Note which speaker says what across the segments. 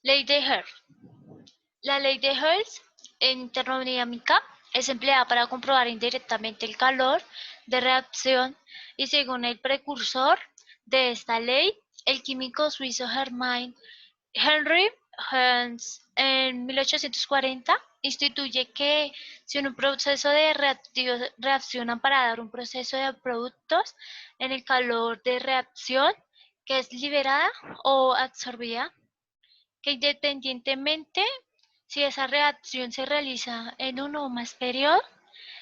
Speaker 1: Ley de Hertz. La ley de Hertz en termodinámica es empleada para comprobar indirectamente el calor de reacción y según el precursor de esta ley, el químico suizo Henry Hertz en 1840 instituye que si un proceso de reactivos reaccionan para dar un proceso de productos en el calor de reacción que es liberada o absorbida, que independientemente si esa reacción se realiza en uno o más periodos,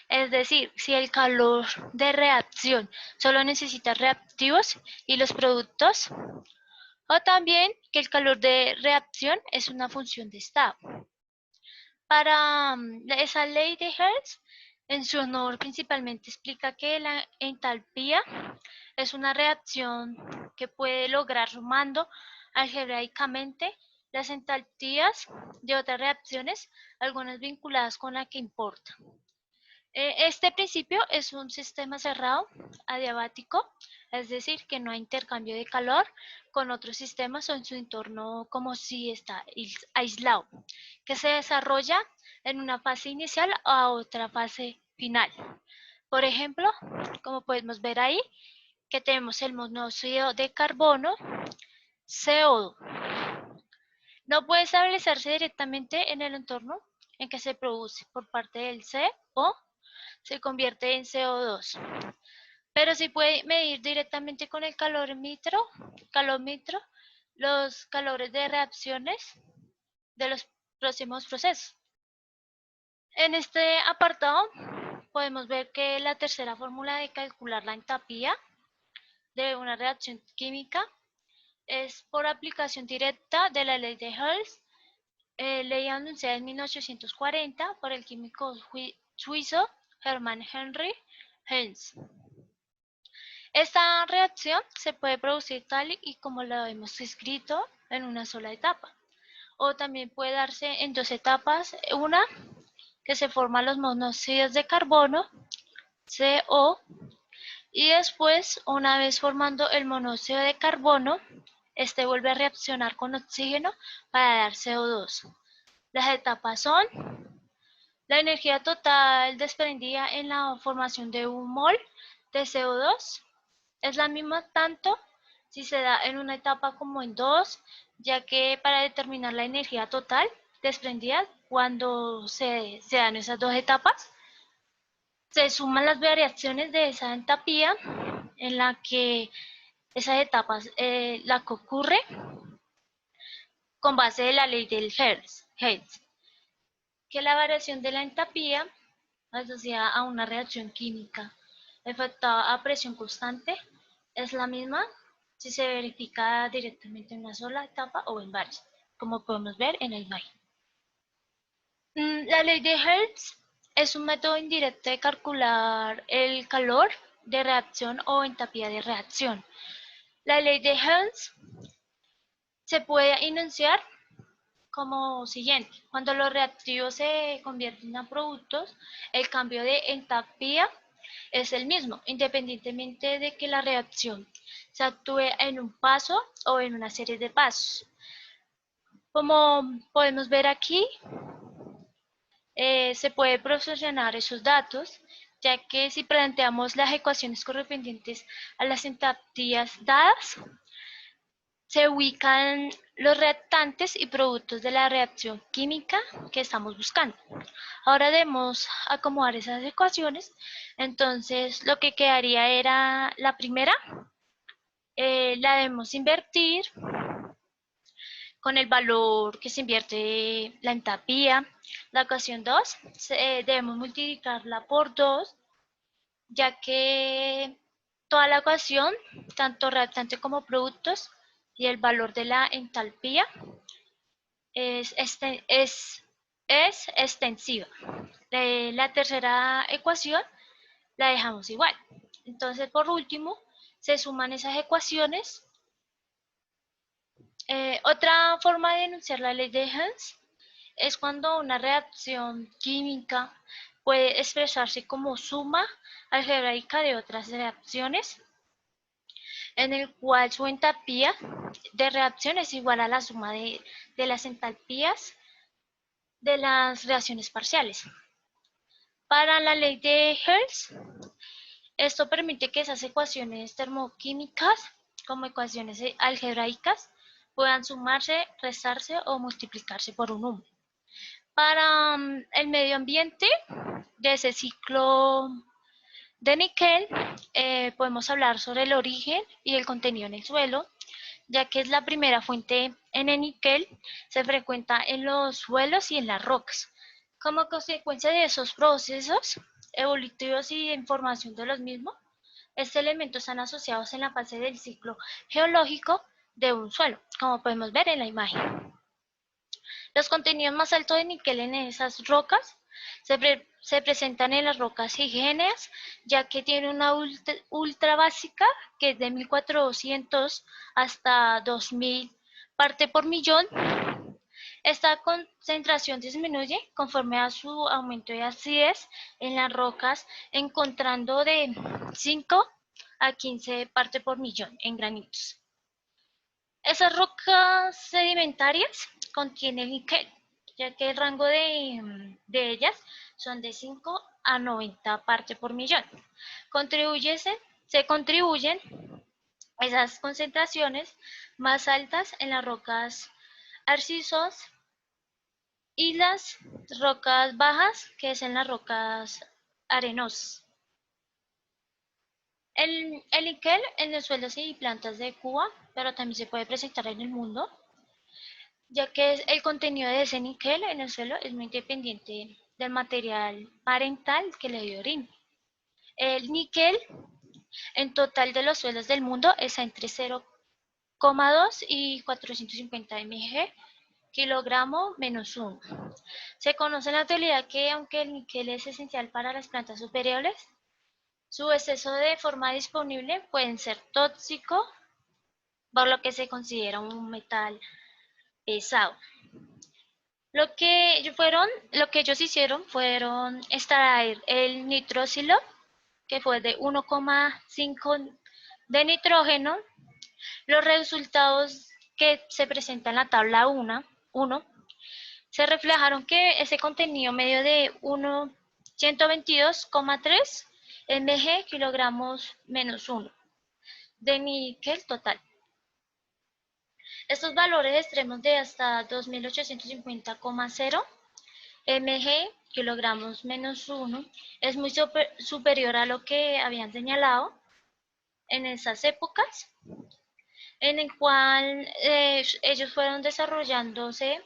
Speaker 1: es decir, si el calor de reacción solo necesita reactivos y los productos, o también que el calor de reacción es una función de estado. Para esa ley de Hertz, en su honor principalmente explica que la entalpía es una reacción que puede lograr sumando algebraicamente las entalpías de otras reacciones, algunas vinculadas con la que importa. Este principio es un sistema cerrado adiabático, es decir, que no hay intercambio de calor con otros sistemas o en su entorno como si está aislado, que se desarrolla en una fase inicial a otra fase final. Por ejemplo, como podemos ver ahí, que tenemos el monóxido de carbono, CO2. No puede establecerse directamente en el entorno en que se produce por parte del CO, se convierte en CO2. Pero sí puede medir directamente con el calómetro los calores de reacciones de los próximos procesos. En este apartado podemos ver que la tercera fórmula de calcular la entropía de una reacción química es por aplicación directa de la ley de Hertz, ley anunciada en 1840 por el químico suizo Hermann Henry Hertz. Esta reacción se puede producir tal y como lo hemos escrito en una sola etapa, o también puede darse en dos etapas, una que se forman los monóxidos de carbono, CO, y después, una vez formando el monóxido de carbono, este vuelve a reaccionar con oxígeno para dar CO2. Las etapas son la energía total desprendida en la formación de un mol de CO2 es la misma tanto si se da en una etapa como en dos, ya que para determinar la energía total desprendida cuando se dan esas dos etapas, se suman las variaciones de esa entropía en la que esas etapas la que ocurre con base de la ley del Hertz, que la variación de la entropía asociada a una reacción química efectuada a presión constante es la misma si se verifica directamente en una sola etapa o en varias, como podemos ver en la imagen. La ley de Hertz es un método indirecto de calcular el calor de reacción o entropía de reacción. La ley de Hertz se puede enunciar como siguiente. Cuando los reactivos se convierten a productos, el cambio de entropía es el mismo, independientemente de que la reacción se actúe en un paso o en una serie de pasos. Como podemos ver aquí, se puede proporcionar esos datos, ya que si planteamos las ecuaciones correspondientes a las entropías dadas, se ubican los reactantes y productos de la reacción química que estamos buscando. Ahora debemos acomodar esas ecuaciones, entonces lo que quedaría era la primera, la debemos invertir con el valor que se invierte la entropía. La ecuación 2 debemos multiplicarla por 2, ya que toda la ecuación, tanto reactante como productos, y el valor de la entalpía es extensiva. La tercera ecuación la dejamos igual. Entonces, por último, se suman esas ecuaciones. Otra forma de enunciar la ley de Hens es cuando una reacción química puede expresarse como suma algebraica de otras reacciones, en el cual su entropía de reacción es igual a la suma de las entalpías de las reacciones parciales. Para la ley de Hertz, esto permite que esas ecuaciones termoquímicas, como ecuaciones algebraicas, puedan sumarse, restarse o multiplicarse por un número. Para el medio ambiente de ese ciclo de níquel, podemos hablar sobre el origen y el contenido en el suelo, ya que es la primera fuente en el níquel, se frecuenta en los suelos y en las rocas. Como consecuencia de esos procesos evolutivos y de información de los mismos, estos elementos están asociados en la fase del ciclo geológico de un suelo, como podemos ver en la imagen. Los contenidos más altos de níquel en esas rocas se presentan en las rocas ígneas, ya que tiene una ultra básica que es de 1400 hasta 2000 parte por millón. Esta concentración disminuye conforme a su aumento de acidez en las rocas, encontrando de 5 a 15 parte por millón en granitos. Esas rocas sedimentarias contienen níquel, ya que el rango de ellas son de 5 a 90 partes por millón. Se contribuyen esas concentraciones más altas en las rocas arcillosas y las rocas bajas, que es en las rocas arenosas. El níquel en los suelos y plantas de Cuba, pero también se puede presentar en el mundo, ya que el contenido de ese níquel en el suelo es muy independiente del material parental que le dio origen. El níquel en total de los suelos del mundo está entre 0,2 y 450 mg kilogramo menos 1. Se conoce en la actualidad que aunque el níquel es esencial para las plantas superiores, su exceso de forma disponible puede ser tóxico, por lo que se considera un metal pesado. Lo que ellos hicieron fueron extraer el nitrósilo, que fue de 1,5 de nitrógeno. Los resultados que se presentan en la tabla 1 se reflejaron que ese contenido medio de 122,3 mg kilogramos menos 1 de níquel total. Estos valores extremos de hasta 2850,0 mg kilogramos menos 1 es muy superior a lo que habían señalado en esas épocas, en el cual ellos fueron desarrollándose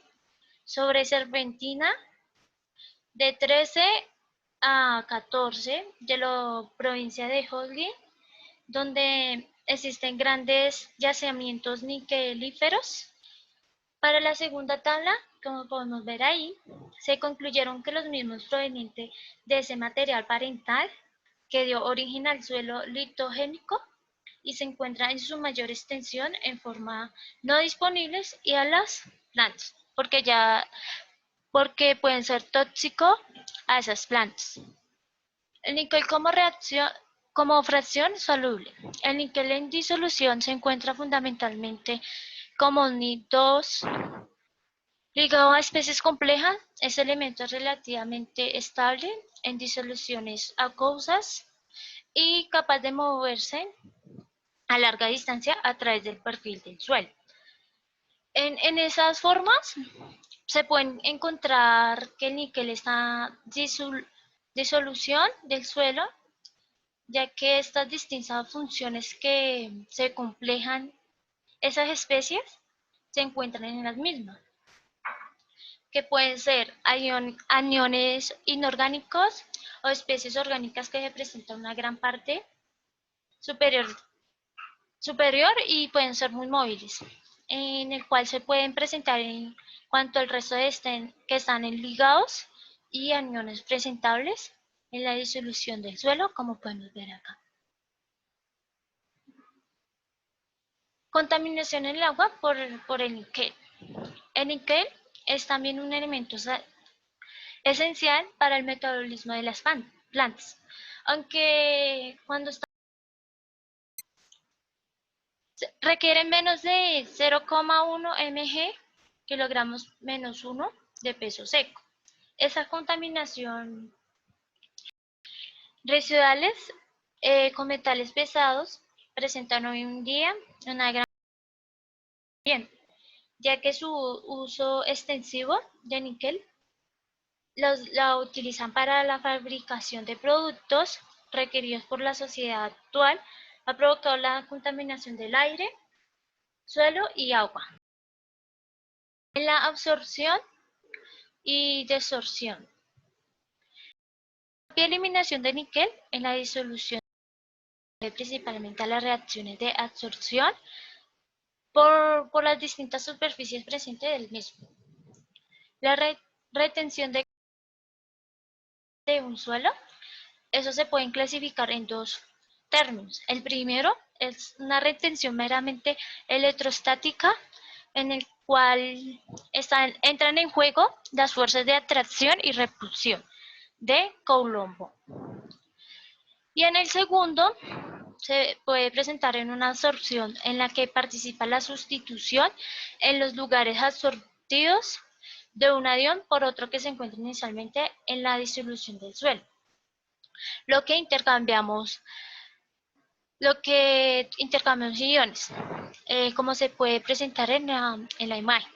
Speaker 1: sobre serpentina de 13 a 14 de la provincia de Holguín, donde existen grandes yacimientos niquelíferos. Para la segunda tabla, como podemos ver ahí, se concluyeron que los mismos provenientes de ese material parental que dio origen al suelo litogénico y se encuentra en su mayor extensión en forma no disponibles y a las plantas, porque pueden ser tóxicos a esas plantas. El níquel como fracción soluble. El níquel en disolución se encuentra fundamentalmente como Ni2 ligado a especies complejas. Este elemento es relativamente estable en disoluciones acuosas y capaz de moverse a larga distancia a través del perfil del suelo. En esas formas se pueden encontrar que el níquel está disolución del suelo, ya que estas distintas funciones que se complejan esas especies se encuentran en las mismas, que pueden ser aniones inorgánicos o especies orgánicas que representan una gran parte superior y pueden ser muy móviles, en el cual se pueden presentar en cuanto al resto que están en ligados y aniones presentables en la disolución del suelo, como podemos ver acá. Contaminación en el agua por el níquel. El níquel es también un elemento esencial para el metabolismo de las plantas, aunque cuando está Requieren menos de 0,1 mg, kilogramos menos 1 de peso seco. Esa contaminación residuales con metales pesados presentan hoy en día una gran bien, ya que su uso extensivo de níquel la utilizan para la fabricación de productos requeridos por la sociedad actual, ha provocado la contaminación del aire, suelo y agua. En la absorción y desorción. La eliminación de níquel en la disolución principalmente a las reacciones de absorción por las distintas superficies presentes del mismo. La retención de un suelo, eso se puede clasificar en dos términos. El primero es una retención meramente electrostática, en el cual entran en juego las fuerzas de atracción y repulsión de Coulomb. Y en el segundo se puede presentar en una absorción en la que participa la sustitución en los lugares absorbidos de un anión por otro que se encuentra inicialmente en la disolución del suelo. Lo que intercambiamos iones, como se puede presentar en la imagen.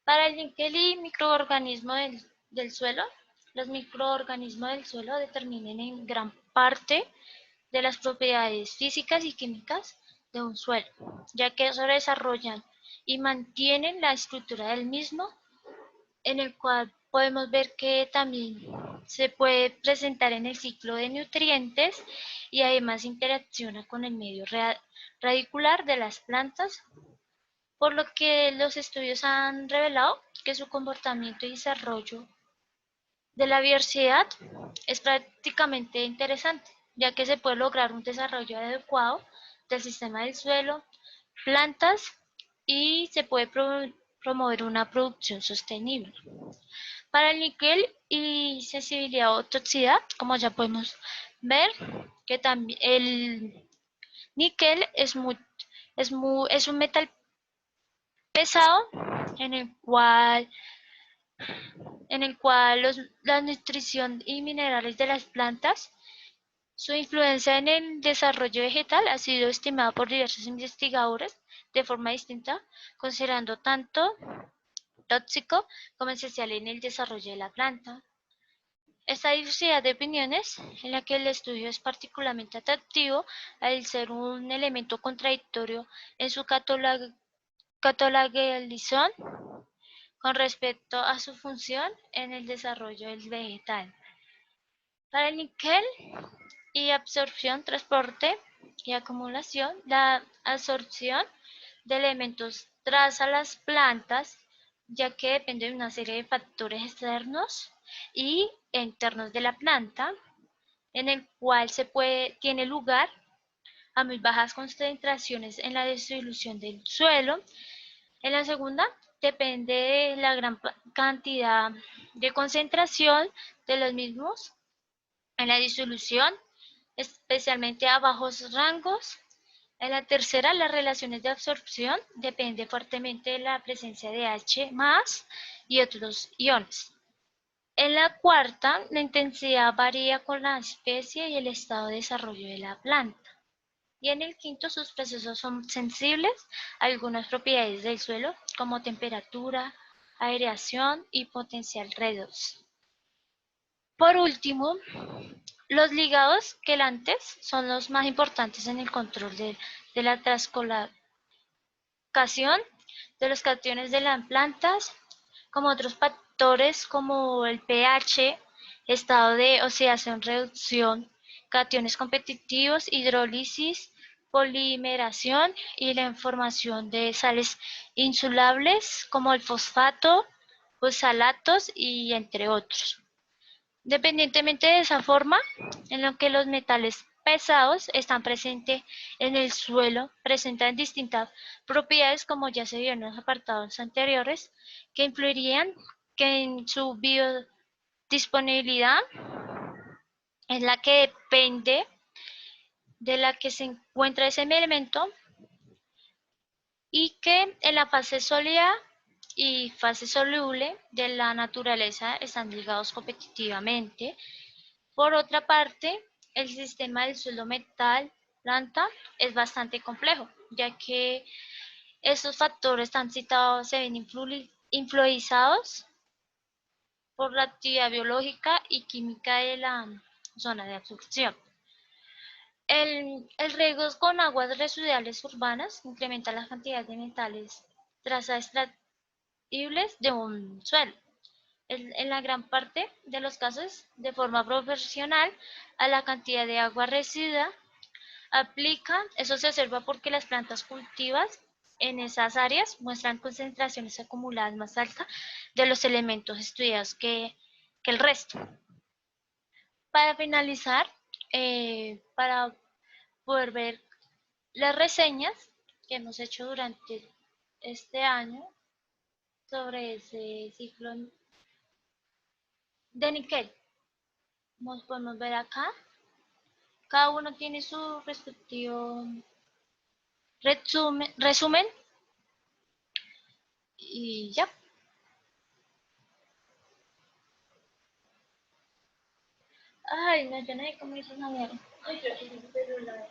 Speaker 1: Para el níquel y microorganismo del suelo, los microorganismos del suelo determinan en gran parte de las propiedades físicas y químicas de un suelo, ya que eso desarrollan y mantienen la estructura del mismo, en el cual podemos ver que también se puede presentar en el ciclo de nutrientes y además interacciona con el medio radicular de las plantas, por lo que los estudios han revelado que su comportamiento y desarrollo de la biodiversidad es prácticamente interesante, ya que se puede lograr un desarrollo adecuado del sistema del suelo, plantas y se puede promover una producción sostenible. Para el níquel y sensibilidad o toxicidad, como ya podemos ver, que también el níquel es un metal pesado en el cual la nutrición y minerales de las plantas, su influencia en el desarrollo vegetal ha sido estimada por diversos investigadores de forma distinta, considerando tanto tóxico como esencial en el desarrollo de la planta. Esta diversidad de opiniones, en la que el estudio es particularmente atractivo al ser un elemento contradictorio en su catalogización con respecto a su función en el desarrollo del vegetal. Para el níquel y absorción, transporte y acumulación, la absorción de elementos traza las plantas, ya que depende de una serie de factores externos y internos de la planta, en el cual tiene lugar a muy bajas concentraciones en la disolución del suelo. En la segunda, depende de la gran cantidad de concentración de los mismos en la disolución, especialmente a bajos rangos. En la tercera, las relaciones de absorción dependen fuertemente de la presencia de H+ y otros iones. En la cuarta, la intensidad varía con la especie y el estado de desarrollo de la planta. Y en el quinto, sus procesos son sensibles a algunas propiedades del suelo, como temperatura, aireación y potencial redox. Por último, los ligados quelantes son los más importantes en el control de la translocación de los cationes de las plantas, como otros factores como el pH, estado de oxidación-reducción, cationes competitivos, hidrólisis, polimeración y la formación de sales insolubles como el fosfato, oxalatos y entre otros. Independientemente de esa forma en la que los metales pesados están presentes en el suelo, presentan distintas propiedades, como ya se vio en los apartados anteriores, que influirían en su biodisponibilidad, en la que depende de la que se encuentra ese elemento y que en la fase sólida y fase soluble de la naturaleza están ligados competitivamente. Por otra parte, el sistema del suelo metal-planta es bastante complejo, ya que estos factores tan citados se ven influenciados por la actividad biológica y química de la zona de absorción. El riego con aguas residuales urbanas incrementa la cantidad de metales traza extractibles de un suelo. En la gran parte de los casos, de forma proporcional a la cantidad de agua residua aplica. Eso se observa porque las plantas cultivadas en esas áreas muestran concentraciones acumuladas más altas de los elementos estudiados que el resto. Para finalizar, para poder ver las reseñas que hemos hecho durante este año sobre ese ciclo de níquel, nos podemos ver acá. Cada uno tiene su respectivo resumen y ya. Ay, no, yo no sé cómo hizo esa mierda. Ay, yo sí, pero la